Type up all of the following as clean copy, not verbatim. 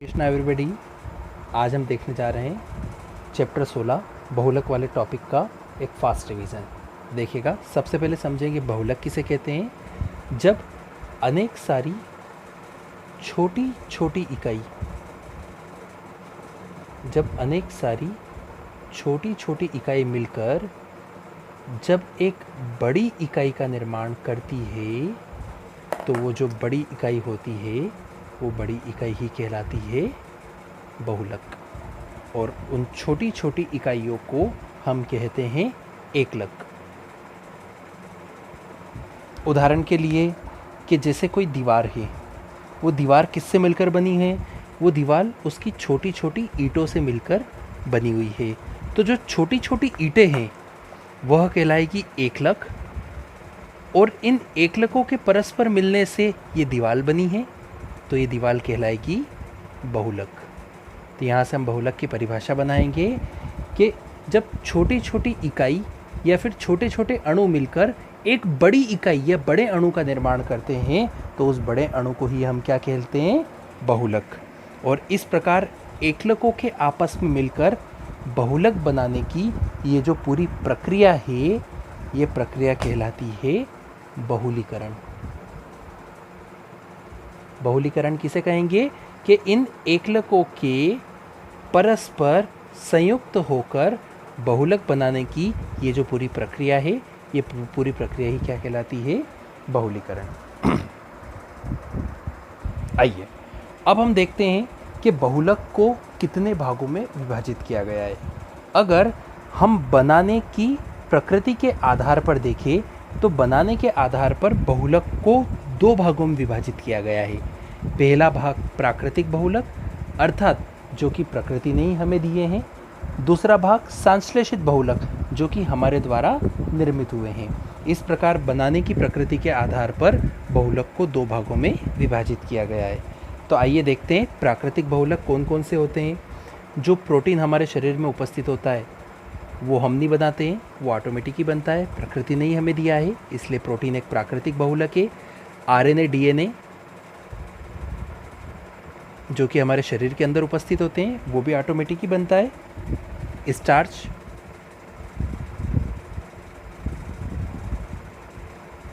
Krishna everybody. आज हम देखने जा रहे हैं चैप्टर 16 बहुलक वाले टॉपिक का एक फास्ट रिवीजन। देखिएगा, सबसे पहले समझेंगे बहुलक किसे कहते हैं। जब अनेक सारी छोटी छोटी इकाई मिलकर जब एक बड़ी इकाई का निर्माण करती है तो वो जो बड़ी इकाई होती है वो बड़ी इकाई ही कहलाती है बहुलक। और उन छोटी छोटी इकाइयों को हम कहते हैं एकलक। उदाहरण के लिए कि जैसे कोई दीवार है, वो दीवार किससे मिलकर बनी है? वो दीवार उसकी छोटी छोटी ईंटों से मिलकर बनी हुई है। तो जो छोटी छोटी ईंटें हैं वह कहलाएगी एकलक, और इन एकलकों के परस्पर मिलने से ये दीवार बनी है, तो ये दीवार कहलाएगी बहुलक। तो यहाँ से हम बहुलक की परिभाषा बनाएंगे कि जब छोटी छोटी इकाई या फिर छोटे छोटे अणु मिलकर एक बड़ी इकाई या बड़े अणु का निर्माण करते हैं तो उस बड़े अणु को ही हम क्या कहते हैं? बहुलक। और इस प्रकार एकलकों के आपस में मिलकर बहुलक बनाने की ये जो पूरी प्रक्रिया है, ये प्रक्रिया कहलाती है बहुलीकरण। बहुलीकरण किसे कहेंगे? कि इन एकलकों के परस्पर संयुक्त होकर बहुलक बनाने की ये जो पूरी प्रक्रिया है, ये पूरी प्रक्रिया ही क्या कहलाती है? बहुलीकरण। आइए अब हम देखते हैं कि बहुलक को कितने भागों में विभाजित किया गया है। अगर हम बनाने की प्रकृति के आधार पर देखें तो बनाने के आधार पर बहुलक को दो भागों में विभाजित किया गया है। पहला भाग प्राकृतिक बहुलक, अर्थात जो कि प्रकृति ने ही हमें दिए हैं। दूसरा भाग संश्लेषित बहुलक, जो कि हमारे द्वारा निर्मित हुए हैं। इस प्रकार बनाने की प्रकृति के आधार पर बहुलक को दो भागों में विभाजित किया गया है। तो आइए देखते हैं प्राकृतिक बहुलक कौन कौन से होते हैं। जो प्रोटीन हमारे शरीर में उपस्थित होता है वो हम नहीं बनाते हैं, वो ऑटोमेटिक ही बनता है, प्रकृति ने ही हमें दिया है, इसलिए प्रोटीन एक प्राकृतिक बहुलक है। आरएनए, डीएनए जो कि हमारे शरीर के अंदर उपस्थित होते हैं वो भी ऑटोमेटिक ही बनता है। स्टार्च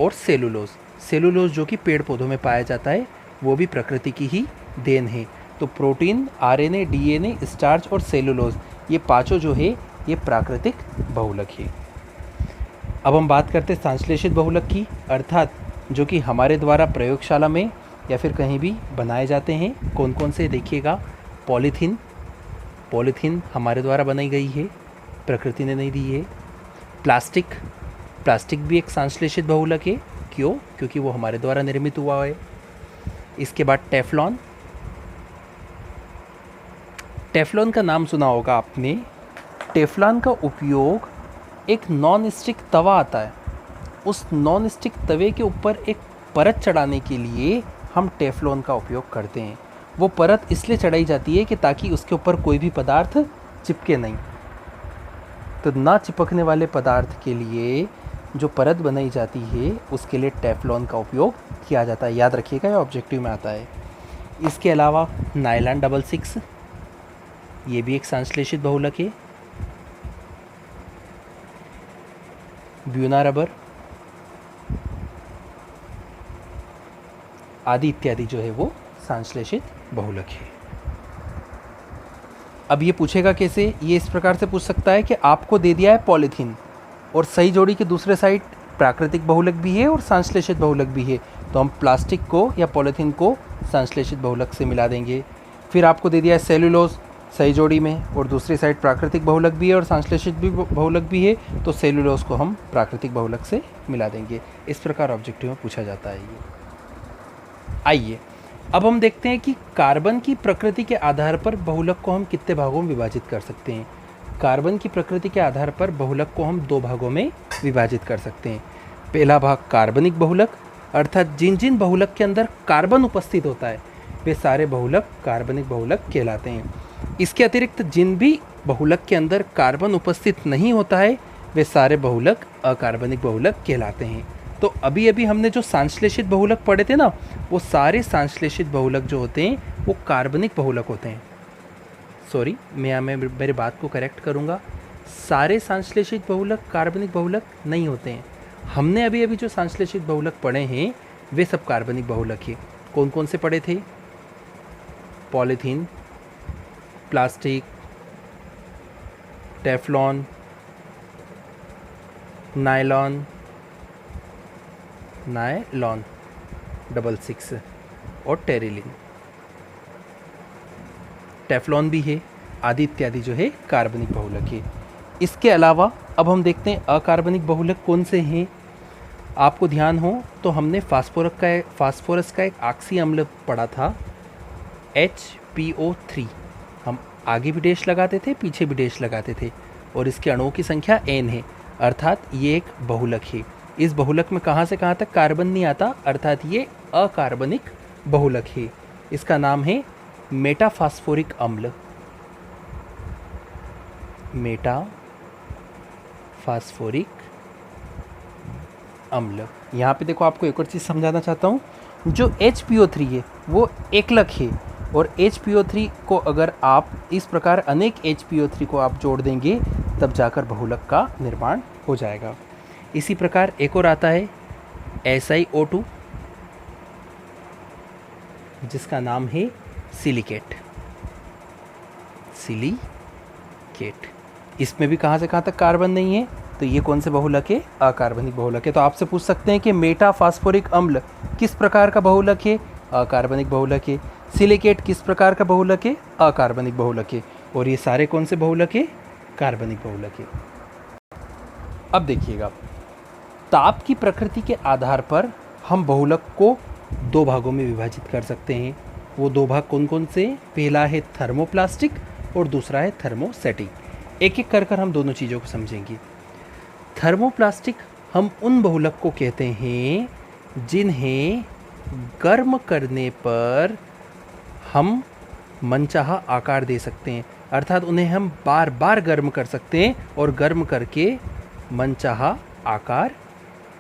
और सेलुलोज जो कि पेड़ पौधों में पाया जाता है वो भी प्रकृति की ही देन है। तो प्रोटीन, आरएनए, डीएनए, स्टार्च और सेलुलोज, ये पांचों जो है ये प्राकृतिक बहुलक है। अब हम बात करते हैं संश्लेषित बहुलक की, अर्थात जो कि हमारे द्वारा प्रयोगशाला में या फिर कहीं भी बनाए जाते हैं। कौन कौन से? देखिएगा, पॉलीथीन हमारे द्वारा बनाई गई है, प्रकृति ने नहीं दी है। प्लास्टिक भी एक संश्लेषित बहुलक है। क्यों? क्योंकि वो हमारे द्वारा निर्मित हुआ है। इसके बाद टेफ्लॉन का नाम सुना होगा आपने। टेफ्लॉन का उपयोग एक नॉन स्टिक तवा आता है, उस नॉन स्टिक तवे के ऊपर एक परत चढ़ाने के लिए हम टेफ्लॉन का उपयोग करते हैं। वो परत इसलिए चढ़ाई जाती है कि ताकि उसके ऊपर कोई भी पदार्थ चिपके नहीं। तो ना चिपकने वाले पदार्थ के लिए जो परत बनाई जाती है उसके लिए टेफ्लॉन का उपयोग किया जाता है। याद रखिएगा, ये ऑब्जेक्टिव में आता है। इसके अलावा नायलॉन 66, ये भी एक संश्लेषित बहुलक है। ब्यूना रबर आदि इत्यादि जो है वो संश्लेषित बहुलक है। अब ये पूछेगा कैसे? ये इस प्रकार से पूछ सकता है कि आपको दे दिया है पॉलीथीन और सही जोड़ी के दूसरे साइड प्राकृतिक बहुलक भी है और संश्लेषित बहुलक भी है, तो हम प्लास्टिक को या पॉलीथीन को संश्लेषित बहुलक से मिला देंगे। फिर आपको दे दिया है सेलुलोज सही जोड़ी में और दूसरी साइड प्राकृतिक बहुलक भी है और संश्लेषित भी बहुलक भी है, तो सेलुलोज को हम प्राकृतिक बहुलक से मिला देंगे। इस प्रकार ऑब्जेक्टिव में पूछा जाता है ये। आइए अब हम देखते हैं कि कार्बन की प्रकृति के आधार पर बहुलक को हम कितने भागों में विभाजित कर सकते हैं। कार्बन की प्रकृति के आधार पर बहुलक को हम दो भागों में विभाजित कर सकते हैं। पहला भाग कार्बनिक बहुलक, अर्थात जिन जिन बहुलक के अंदर कार्बन उपस्थित होता है वे सारे बहुलक कार्बनिक बहुलक कहलाते हैं। इसके अतिरिक्त जिन भी बहुलक के अंदर कार्बन उपस्थित नहीं होता है वे सारे बहुलक अकार्बनिक बहुलक कहलाते हैं। तो अभी अभी हमने जो संश्लेषित बहुलक पढ़े थे ना, वो सारे संश्लेषित बहुलक जो होते हैं वो कार्बनिक बहुलक होते हैं। सॉरी, मैं मेरे बात को करेक्ट करूँगा, सारे संश्लेषित बहुलक कार्बनिक बहुलक नहीं होते हैं। हमने अभी अभी जो संश्लेषित बहुलक पढ़े हैं वे सब कार्बनिक बहुलक हैं। कौन कौन से पढ़े थे? पॉलीथीन, प्लास्टिक, टेफ्लॉन, नायलॉन 66 और टेरिलिन। टेफ्लॉन भी है, आदि इत्यादि जो है कार्बनिक बहुलक है। इसके अलावा अब हम देखते हैं अकार्बनिक बहुलक कौन से हैं। आपको ध्यान हो तो हमने फास्फोरस का एक ऑक्सी अम्ल पढ़ा था, HPO3। हम आगे भी डैश लगाते थे, पीछे भी डैश लगाते थे, और इसके अणुओं की संख्या n है, अर्थात ये एक बहुलक है। इस बहुलक में कहाँ से कहाँ तक कार्बन नहीं आता, अर्थात ये अकार्बनिक बहुलक है। इसका नाम है मेटाफास्फोरिक अम्ल। मेटाफास्फोरिक अम्ल। यहाँ पे देखो, आपको एक और चीज़ समझाना चाहता हूँ। जो HPO3 है वो एकलक है, और HPO3 को अगर आप इस प्रकार अनेक HPO3 को आप जोड़ देंगे तब जाकर बहुलक का निर्माण हो जाएगा। इसी प्रकार एक और आता है SiO2, जिसका नाम है सिलिकेट। इसमें भी कहाँ से कहाँ तक कार्बन नहीं है, तो ये कौन से बहुलक है? अकार्बनिक बहुलक है। तो आपसे पूछ सकते हैं कि मेटाफास्फोरिक अम्ल किस प्रकार का बहुलक है? अकार्बनिक बहुलक है। सिलिकेट किस प्रकार का बहुलक है? अकार्बनिक बहुलक है। और ये सारे कौन से बहुलक है? कार्बनिक बहुलक है। अब देखिएगा, ताप की प्रकृति के आधार पर हम बहुलक को दो भागों में विभाजित कर सकते हैं। वो दो भाग कौन कौन से? पहला है थर्मोप्लास्टिक और दूसरा है थर्मोसेटिक। एक एक कर हम दोनों चीज़ों को समझेंगे। थर्मोप्लास्टिक हम उन बहुलक को कहते हैं जिन्हें गर्म करने पर हम मनचाहा आकार दे सकते हैं, अर्थात उन्हें हम बार बार गर्म कर सकते हैं और गर्म करके मनचाहा आकार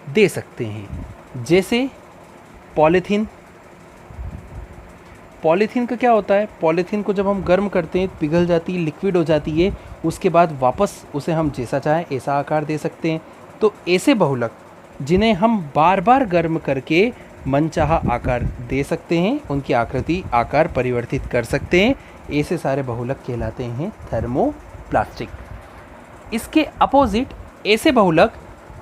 दे सकते हैं। जैसे पॉलीथीन का क्या होता है? पॉलीथीन को जब हम गर्म करते हैं पिघल जाती है, लिक्विड हो जाती है, उसके बाद वापस उसे हम जैसा चाहें ऐसा आकार दे सकते हैं। तो ऐसे बहुलक जिन्हें हम बार बार गर्म करके मनचाहा आकार दे सकते हैं, उनकी आकृति आकार परिवर्तित कर सकते हैं, ऐसे सारे बहुलक कहलाते हैं थर्मोप्लास्टिक। इसके अपोजिट ऐसे बहुलक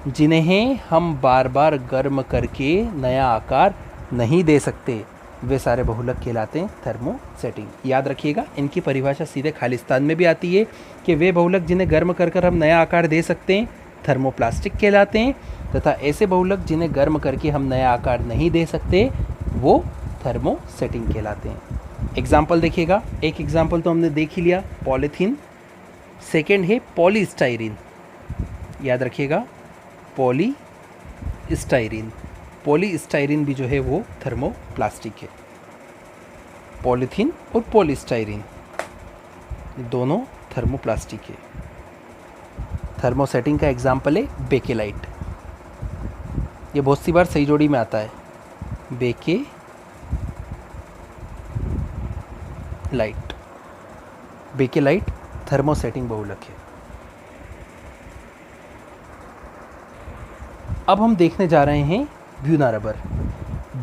जिन्हें हम बार बार गर्म करके नया आकार नहीं दे सकते, वे सारे बहुलक कहलाते हैं थर्मोसेटिक। याद रखिएगा, इनकी परिभाषा सीधे खालिस्तान में भी आती है कि वे बहुलक जिन्हें गर्म कर हम नया आकार दे सकते हैं थर्मोप्लास्टिक कहलाते हैं, तथा ऐसे बहुलक जिन्हें गर्म करके हम नया आकार नहीं दे सकते वो थर्मोसेटिक कहलाते हैं। एग्जाम्पल देखिएगा, एक एग्जाम्पल तो हमने देख ही लिया, पॉलीथीन। सेकेंड है पॉलीस्टाइरीन। याद रखिएगा, पॉलीस्टाइरीन भी जो है वो थर्मोप्लास्टिक है। पॉलीथीन और पॉलीस्टाइरीन दोनों थर्मोप्लास्टिक है। थर्मोसेटिंग का एग्जाम्पल है बेकेलाइट। ये बहुत सी बार सही जोड़ी में आता है, बेकेलाइट थर्मोसेटिंग बहुलक है। अब हम देखने जा रहे हैं ब्यूना रबर।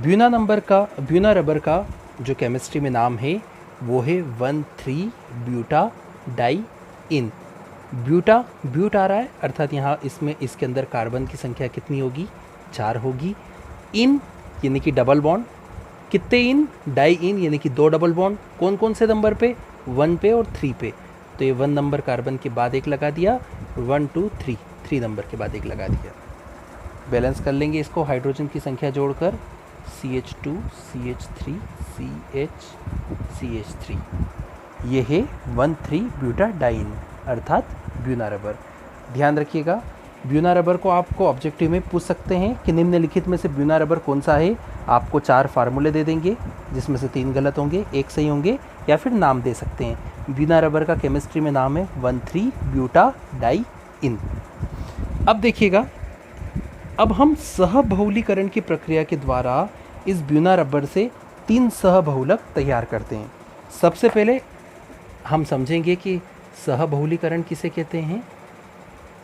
ब्यूना रबर का जो केमिस्ट्री में नाम है वो है 1,3-ब्यूटाडाइइन। ब्यूट आ रहा है, अर्थात यहाँ इसके अंदर कार्बन की संख्या कितनी होगी? 4 होगी। इन यानी कि डबल बॉन्ड, कितने इन? डाई इन यानी कि 2 डबल बॉन्ड। कौन कौन से नंबर पे? 1 पे और 3 पे। तो ये 1 नंबर कार्बन के बाद एक लगा दिया, 1 2 3 नंबर के बाद एक लगा दिया। बैलेंस कर लेंगे इसको हाइड्रोजन की संख्या जोड़कर, CH2 CH3 CH3। ये है 1,3-ब्यूटाडाइइन अर्थात ब्यूना रबर। ध्यान रखिएगा, ब्यूना रबर को आपको ऑब्जेक्टिव में पूछ सकते हैं कि निम्नलिखित में से ब्यूना रबर कौन सा है। आपको 4 फार्मूले दे देंगे जिसमें से 3 गलत होंगे, 1 सही होंगे, या फिर नाम दे सकते हैं। ब्यूना रबर का केमिस्ट्री में नाम है 1,3-ब्यूटाडाइइन। अब देखिएगा, अब हम सहबहुलीकरण की प्रक्रिया के द्वारा इस ब्यूना रबर से 3 सहबहुलक तैयार करते हैं। सबसे पहले हम समझेंगे कि सहबहुलीकरण किसे कहते हैं।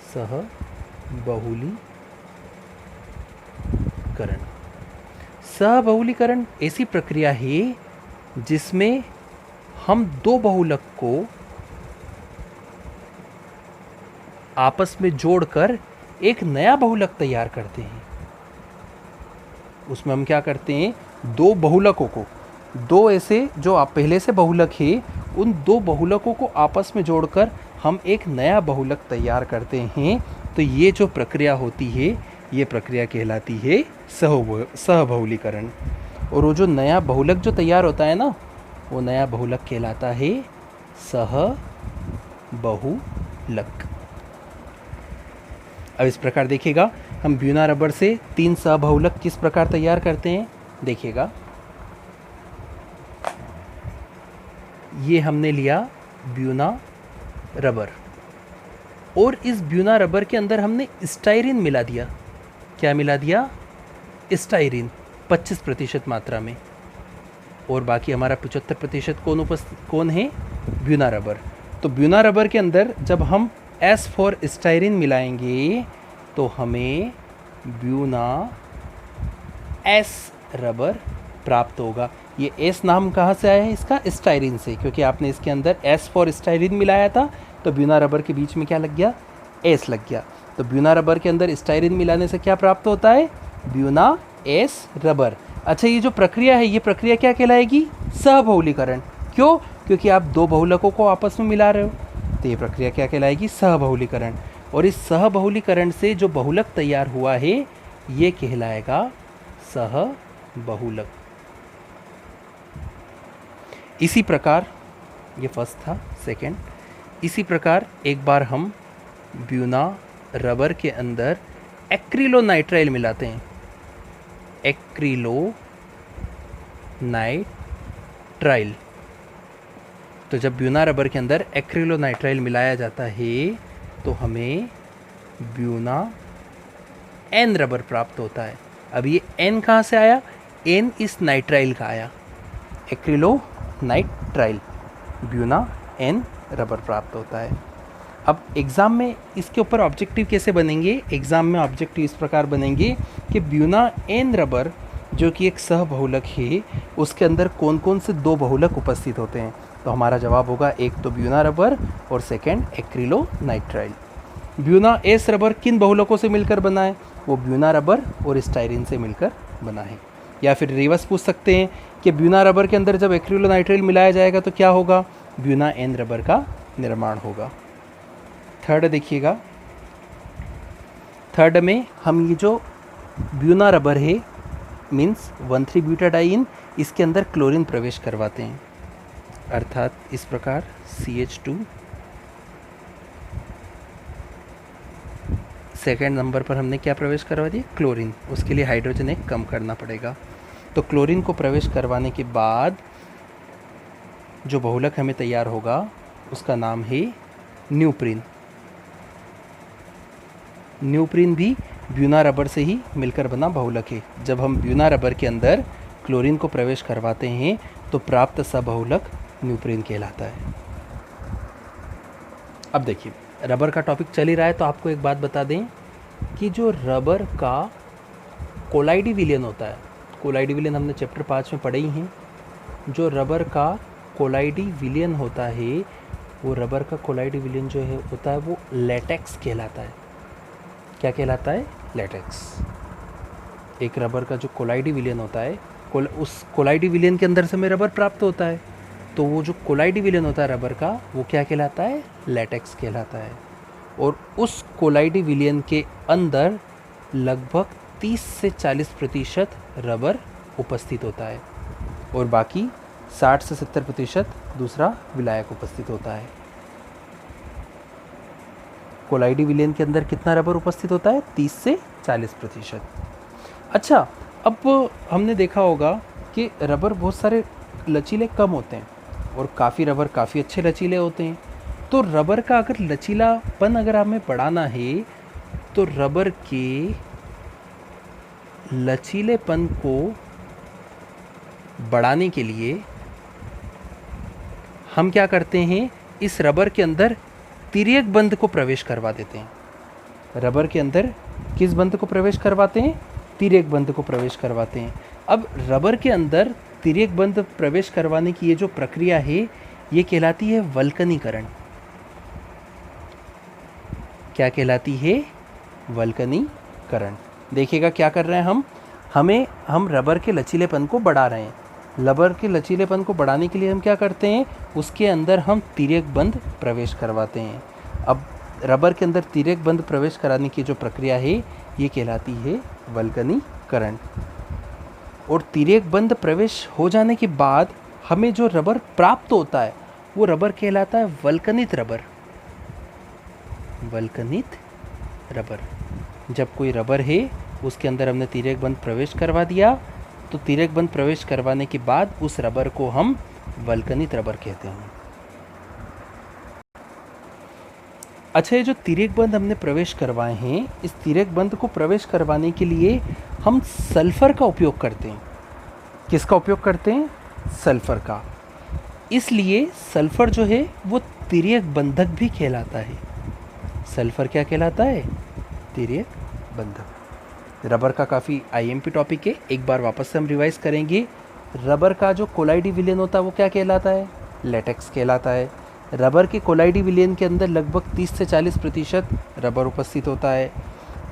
सहबहुलीकरण, सहबहुलीकरण ऐसी प्रक्रिया है जिसमें हम 2 बहुलक को आपस में जोड़कर एक नया बहुलक तैयार करते हैं। उसमें हम क्या करते हैं, 2 बहुलकों को, 2 ऐसे जो आप पहले से बहुलक है, उन 2 बहुलकों को आपस में जोड़कर हम एक नया बहुलक तैयार करते हैं। तो ये जो प्रक्रिया होती है, ये प्रक्रिया कहलाती है सहबहुलीकरण। और वो जो नया बहुलक जो तैयार होता है ना, वो नया बहुलक कहलाता है सहबहुलक। अब इस प्रकार देखिएगा, हम ब्यूना रबर से 3 सहबहुलक किस प्रकार तैयार करते हैं। देखिएगा, ये हमने लिया ब्यूना रबर और इस ब्यूना रबर के अंदर हमने स्टाइरिन मिला दिया। क्या मिला दिया? स्टाइरिन 25% मात्रा में, और बाकी हमारा 75% कौन है? Buena rubber. तो ब्यूना रबर के अंदर जब हम S फॉर स्टाइरिन मिलाएंगे तो हमें ब्यूना S रबर प्राप्त होगा। ये S नाम कहाँ से आया है इसका? स्टाइरिन से, क्योंकि आपने इसके अंदर S फॉर स्टाइरिन मिलाया था, तो ब्यूना रबर के बीच में क्या लग गया? S लग गया। तो ब्यूना रबर के अंदर स्टाइरिन मिलाने से क्या प्राप्त होता है? Buena S rubber. अच्छा, ये जो प्रक्रिया है, ये प्रक्रिया क्या कहलाएगी? सहबहुलीकरण। क्यों? क्योंकि आप 2 बहुलकों को आपस में मिला रहे हो, तो ये प्रक्रिया क्या कहलाएगी? सहबहुलीकरण। और इस सहबहुलीकरण से जो बहुलक तैयार हुआ है, ये कहलाएगा सहबहुलक। इसी प्रकार, ये फर्स्ट था, सेकंड। इसी प्रकार एक बार हम ब्यूना रबर के अंदर एक्रिलोनाइट्राइल मिलाते हैं। एक्रिलोनाइट्राइल। तो जब ब्यूना रबर के अंदर एक्रिलोनाइट्राइल मिलाया जाता है तो हमें ब्यूना एन रबर प्राप्त होता है। अब ये एन कहाँ से आया? एन इस नाइट्राइल का आया, एक्रिलोनाइट्राइल, ब्यूना एन रबर प्राप्त होता है। अब एग्ज़ाम में इसके ऊपर ऑब्जेक्टिव कैसे बनेंगे? एग्ज़ाम में ऑब्जेक्टिव इस प्रकार बनेंगे कि ब्यूना एन रबर जो कि एक सहबहुलक है, उसके अंदर कौन कौन से 2 बहुलक उपस्थित होते हैं। तो हमारा जवाब होगा एक तो ब्यूना रबर और second acrylonitrile. Buena S rubber किन बहुलकों से मिलकर बना है? वो ब्यूना रबर और स्टाइरिन से मिलकर बना है। या फिर रिवर्स पूछ सकते हैं कि ब्यूना रबर के अंदर जब एक्रिलोनाइट्राइल मिलाया जाएगा तो क्या होगा? ब्यूना एन रबर का निर्माण होगा। थर्ड देखिएगा, थर्ड में हम ये जो ब्यूना रबर है मीन्स 1,3-ब्यूटाडाइन, इसके अंदर क्लोरीन प्रवेश करवाते हैं, अर्थात इस प्रकार CH2। सेकेंड नंबर पर हमने क्या प्रवेश करवा दिया? क्लोरीन। उसके लिए हाइड्रोजन एक कम करना पड़ेगा। तो क्लोरीन को प्रवेश करवाने के बाद जो बहुलक हमें तैयार होगा उसका नाम है न्यूप्रीन। न्यूप्रीन भी ब्यूना रबर से ही मिलकर बना बहुलक है। जब हम ब्यूना रबर के अंदर क्लोरीन को प्रवेश करवाते हैं तो प्राप्त सबहुलक न्यूप्रीन कहलाता है। अब देखिए, रबर का टॉपिक चल ही रहा है तो आपको एक बात बता दें कि जो रबर का कोलाइडी विलयन होता है, कोलाइडी विलयन हमने चैप्टर 5 में पढ़े ही हैं। जो रबर का कोलाइडी विलयन होता है, वो रबर का कोलाइडी विलयन जो है होता है वो लेटेक्स कहलाता है। क्या कहलाता है? लेटेक्स। एक रबर का जो कोलाइडी विलयन होता है, उस कोलाइडी विलयन के अंदर से हमें रबर प्राप्त होता है, तो वो जो कोलाइडी विलयन होता है रबर का, वो क्या कहलाता है? लेटेक्स कहलाता है। और उस कोलाइडी विलयन के अंदर लगभग 30 से 40% रबर उपस्थित होता है और बाकी 60 से 70% दूसरा विलायक उपस्थित होता है। कोलाइडी विलयन के अंदर कितना रबर उपस्थित होता है? 30 से 40%। अच्छा, अब हमने देखा होगा कि रबर बहुत सारे लचीले कम होते हैं और काफ़ी रबर काफ़ी अच्छे लचीले होते हैं। तो रबर का अगर लचीलापन अगर हमें बढ़ाना है तो रबर के लचीलेपन को बढ़ाने के लिए हम क्या करते हैं, इस रबर के अंदर तिर्यक बंध को प्रवेश करवा देते हैं। रबर के अंदर किस बंध को प्रवेश करवाते हैं, तिर्यक बंध को प्रवेश करवाते हैं। अब रबर के अंदर तिर्यक बंध प्रवेश करवाने की ये जो प्रक्रिया है ये कहलाती है वल्कनीकरण। क्या कहलाती है, वल्कनीकरण। देखिएगा क्या कर रहे हैं हम रबर के लचीलेपन को बढ़ा रहे हैं। रबर के लचीलेपन को बढ़ाने के लिए हम क्या करते हैं, उसके अंदर हम तिर्यक बंध प्रवेश करवाते हैं। अब रबर के अंदर तिर्यक बंध प्रवेश कराने की जो प्रक्रिया है ये कहलाती है वल्कनीकरण। और तिर्यक बंध प्रवेश हो जाने के बाद हमें जो रबर प्राप्त होता है वो रबर कहलाता है वल्कनित रबर। वल्कनित रबर। जब कोई रबर है उसके अंदर हमने तिर्यक बंध प्रवेश करवा दिया, तो तिर्यक बंध प्रवेश करवाने के बाद उस रबर को हम वल्कनित रबर कहते हैं। अच्छा, ये जो तिर्यक बंध हमने प्रवेश करवाए हैं, इस तिर्यक बंध को प्रवेश करवाने के लिए हम सल्फर का उपयोग करते हैं। किसका उपयोग करते हैं, सल्फर का। इसलिए सल्फर जो है वो तिर्यक बंधक भी कहलाता है। सल्फर क्या कहलाता है, तिर्यक बंधक। रबर का काफ़ी आईएमपी टॉपिक है, एक बार वापस से हम रिवाइज करेंगे। रबर का जो कोलाइडी विलयन होता है वो क्या कहलाता है, लेटेक्स कहलाता है। रबर के कोलाइडी विलयन के अंदर लगभग 30 से 40% रबर उपस्थित होता है।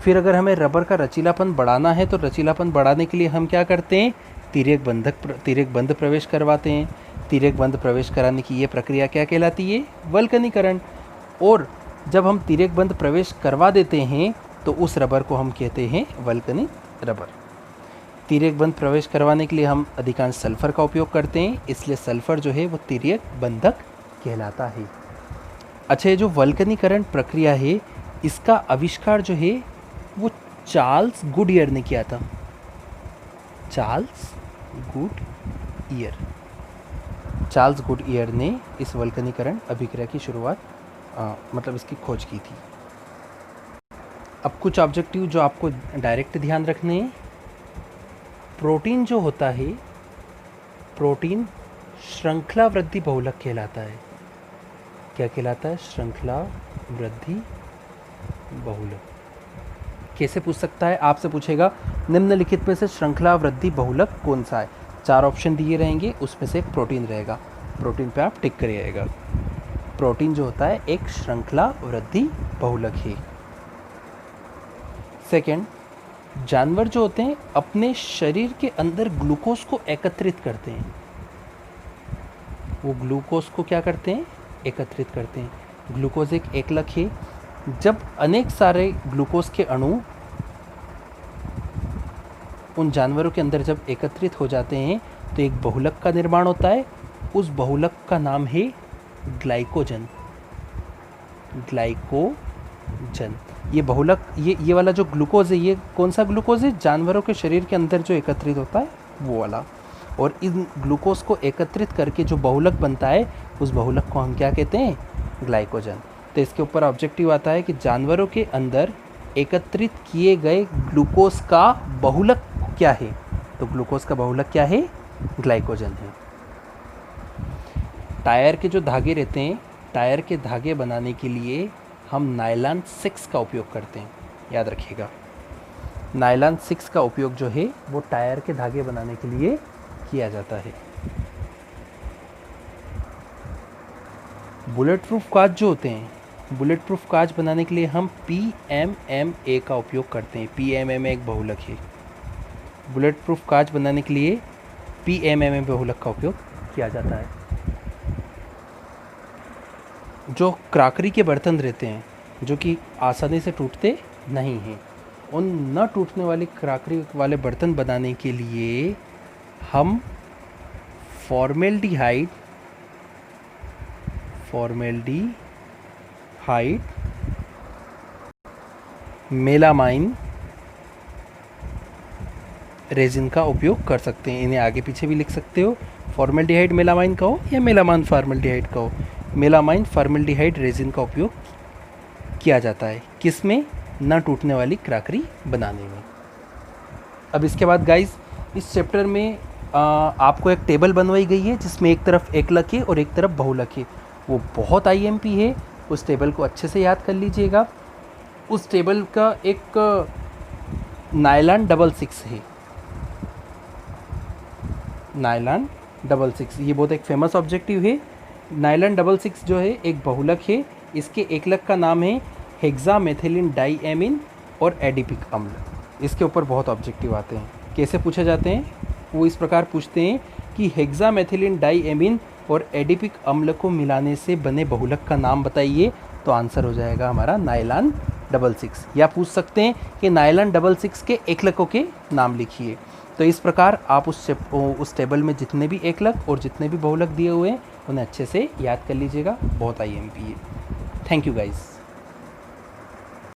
फिर अगर हमें रबर का रचीलापन बढ़ाना है तो रचीलापन बढ़ाने के लिए हम क्या करते हैं, तिर्यक बंध प्रवेश करवाते हैं। तिर्यक बंध प्रवेश कराने की ये प्रक्रिया क्या कहलाती है, वल्कनीकरण। और जब हम तिर्यक बंध प्रवेश करवा देते हैं तो उस रबर को हम कहते हैं वल्कनित रबर। तिर्यक बंध प्रवेश करवाने के लिए हम अधिकांश सल्फर का उपयोग करते हैं, इसलिए सल्फर जो है वो तिर्यक बंधक कहलाता है। अच्छा, ये जो वल्कनीकरण प्रक्रिया है इसका आविष्कार जो है वो चार्ल्स गुडईयर ने किया था। चार्ल्स गुडईयर ने इस वल्कनीकरण अभिक्रिया की शुरुआत मतलब इसकी खोज की थी। अब कुछ ऑब्जेक्टिव जो आपको डायरेक्ट ध्यान रखने हैं। प्रोटीन जो होता है, प्रोटीन श्रृंखला वृद्धि बहुलक कहलाता है। क्या कहलाता है, श्रृंखला वृद्धि बहुलक। कैसे पूछ सकता है, आपसे पूछेगा निम्नलिखित में से श्रृंखला वृद्धि बहुलक कौन सा है। 4 ऑप्शन दिए रहेंगे, उसमें से एक प्रोटीन रहेगा। प्रोटीन पे आप टिक करिएगा। प्रोटीन जो होता है एक श्रृंखला वृद्धि बहुलक है। सेकंड, जानवर जो होते हैं अपने शरीर के अंदर ग्लूकोज को एकत्रित करते हैं। वो ग्लूकोज को क्या करते हैं, एकत्रित करते हैं। ग्लूकोज एक एकलक है। जब अनेक सारे ग्लूकोज के अणु उन जानवरों के अंदर जब एकत्रित हो जाते हैं तो एक बहुलक का निर्माण होता है। उस बहुलक का नाम है ग्लाइकोजन। ग्लाइकोजन। ये बहुलक, ये वाला जो ग्लूकोज है, ये कौन सा ग्लूकोज है, जानवरों के शरीर के अंदर जो एकत्रित होता है वो वाला। और इन ग्लूकोज को एकत्रित करके जो बहुलक बनता है उस बहुलक को हम क्या कहते हैं, ग्लाइकोजन। तो इसके ऊपर ऑब्जेक्टिव आता है कि जानवरों के अंदर एकत्रित किए गए ग्लूकोज का बहुलक क्या है। तो ग्लूकोज का बहुलक क्या है, ग्लाइकोजन है। टायर के जो धागे रहते हैं, टायर के धागे बनाने के लिए हम नायलॉन 6 का उपयोग करते हैं। याद रखिएगा, नायलॉन 6 का उपयोग जो है वो टायर के धागे बनाने के लिए किया जाता है। बुलेट प्रूफ कांच जो होते हैं, बुलेट प्रूफ कांच बनाने के लिए हम PMMA का उपयोग करते हैं। PMMA एक बहुलक है। बुलेट प्रूफ कांच बनाने के लिए PMMA बहुलक का उपयोग किया जाता है। जो क्राकरी के बर्तन रहते हैं जो कि आसानी से टूटते नहीं हैं, उन न टूटने वाली क्राकरी वाले बर्तन बनाने के लिए हम फॉर्मेल्डिहाइड मेलामाइन रेजिन का उपयोग कर सकते हैं। इन्हें आगे पीछे भी लिख सकते हो, फॉर्मेल्डिहाइड मेलामाइन का हो या मेलामाइन फॉर्मेल्डिहाइड का हो। मेलामाइन फॉर्मेल्डिहाइड रेजिन का उपयोग किया जाता है किस में, न टूटने वाली क्राकरी बनाने में। अब इसके बाद गाइस इस चैप्टर में आपको एक टेबल बनवाई गई है जिसमें एक तरफ एकलक है और एक तरफ बहुलक है। वो बहुत आईएमपी है, उस टेबल को अच्छे से याद कर लीजिएगा। उस टेबल का एक नायलॉन 66 है, नायलॉन 66, ये बहुत एक फेमस ऑब्जेक्टिव है। नायलॉन 66 जो है एक बहुलक है, इसके एकलक का नाम है हेक्सामेथिलीन डाइएमीन और एडिपिक अम्ल। इसके ऊपर बहुत ऑब्जेक्टिव आते हैं। कैसे पूछे जाते हैं? वो इस प्रकार पूछते हैं कि हेक्सामेथिलीन डाइएमीन और एडिपिक अम्ल को मिलाने से बने बहुलक का नाम बताइए, तो आंसर हो जाएगा हमारा नायलॉन 66। या पूछ सकते हैं कि नायलॉन 66 के एकलकों के नाम लिखिए। तो इस प्रकार आप उस टेबल में जितने भी एकलक और जितने भी बहुलक दिए हुए हैं उन्हें अच्छे से याद कर लीजिएगा, बहुत आईएमपी है। Thank you guys.